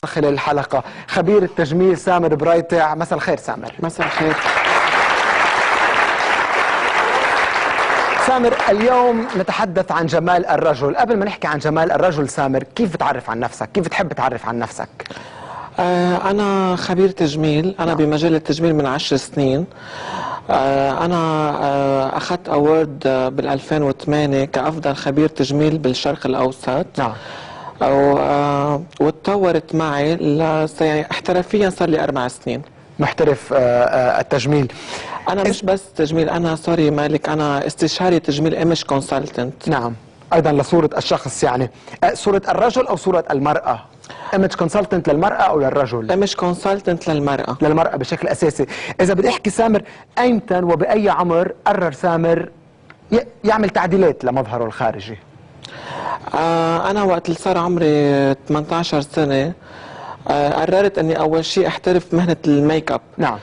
خلال الحلقة خبير التجميل سامر برايتع. مساء الخير سامر. مساء الخير. سامر، اليوم نتحدث عن جمال الرجل. قبل ما نحكي عن جمال الرجل سامر، كيف بتعرف عن نفسك؟ كيف بتحب تعرف عن نفسك؟ أنا خبير تجميل. أنا بمجال التجميل من 10 سنين. أنا أخذت أورد بال 2008 كأفضل خبير تجميل بالشرق الأوسط. نعم. وتطورت معي يعني احترافيا صار لي 4 سنين. محترف التجميل. أنا مش بس تجميل، أنا سوري مالك، أنا استشاري تجميل ايمج كونسلتنت. نعم، أيضا لصورة الشخص، يعني صورة الرجل أو صورة المرأة؟ ايمج كونسلتنت للمرأة أو للرجل؟ ايمج كونسلتنت للمرأة. للمرأة بشكل أساسي. إذا بدي أحكي سامر، أيمتى وبأي عمر قرر سامر يعمل تعديلات لمظهره الخارجي؟ أنا وقت اللي صار عمري 18 سنة قررت اني اول شيء احترف مهنه الميك اب. نعم.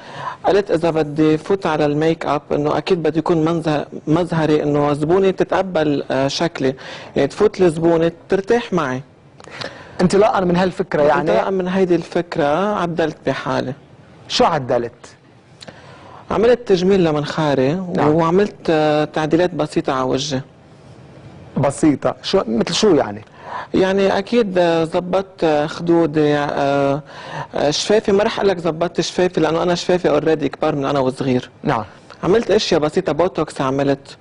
قلت اذا بدي فوت على الميك اب انه اكيد بده يكون مظهري انه زبوني تتقبل شكلي، يعني تفوت الزبونه ترتاح معي. انطلاقا من هالفكره، يعني انطلاقا من هيدي الفكره عدلت بحالي. شو عدلت؟ عملت تجميل لمنخاري. نعم. وعملت تعديلات بسيطه على وجهي. بسيطه؟ شو مثل شو يعني؟ يعني اكيد زبطت خدودي، شفافي. ما رح اقول لك زبطت شفافي لانه انا شفافي اوريدي كبار من انا وصغير. نعم. عملت اشياء بسيطه، بوتوكس عملت.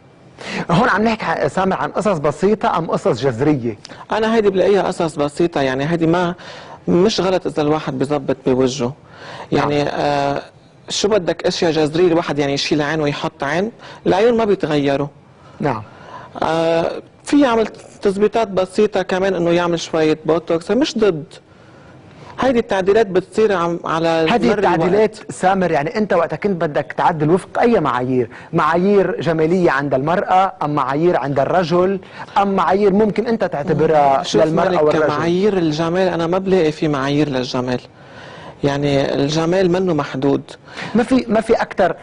هون عم نحكي سامر عن قصص بسيطه ام قصص جذريه؟ انا هيدي بلاقيها قصص بسيطه، يعني هيدي ما مش غلط اذا الواحد بيظبط بوجهه. يعني نعم. شو بدك اشياء جذريه، الواحد يعني يشيل عين ويحط عين، العيون ما بيتغيروا. نعم. في يعمل تظبيطات بسيطه كمان، انه يعمل شويه بوتوكس، مش ضد. هيدي التعديلات بتصير على هذه التعديلات سامر، يعني انت وقتها كنت بدك تعدل وفق اي معايير؟ معايير جماليه عند المراه ام معايير عند الرجل ام معايير ممكن انت تعتبرها للمراه او الرجل؟ معايير الجمال انا ما بلاقي في معايير للجمال. يعني الجمال منه محدود. ما في اكثر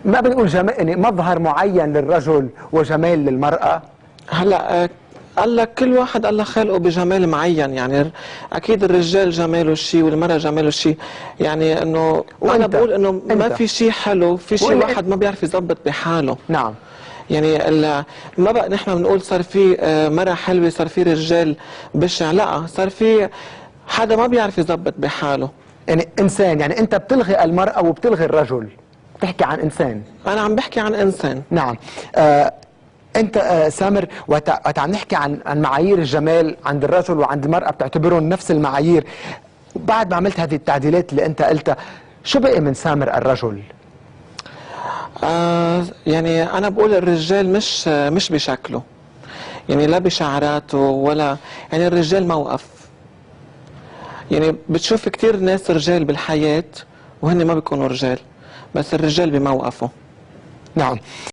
ما بنقول جمال، يعني مظهر معين للرجل وجمال للمراه. هلا قال لك كل واحد الله خلقه بجمال معين، يعني اكيد الرجال جماله شيء والمراه جماله شيء، يعني انه انا بقول انه ما في شيء حلو، في شيء واحد ما بيعرف يظبط بحاله. نعم. يعني ما بقى نحن بنقول صار في مرأة حلوة، صار في رجال بشع، لا، صار في حدا ما بيعرف يظبط بحاله. يعني انسان، يعني انت بتلغي المرأة وبتلغي الرجل، بتحكي عن انسان. انا عم بحكي عن انسان. نعم. انت سامر، وقت عم نحكي عن معايير الجمال عند الرجل وعند المرأة بتعتبرهم نفس المعايير، بعد ما عملت هذه التعديلات اللي انت قلتها، شو بقي من سامر الرجل؟ يعني انا بقول الرجال مش بشكله، يعني لا بشعراته ولا، يعني الرجال موقف. يعني بتشوف كتير ناس رجال بالحياة وهن ما بيكونوا رجال، بس الرجال بموقفه. نعم.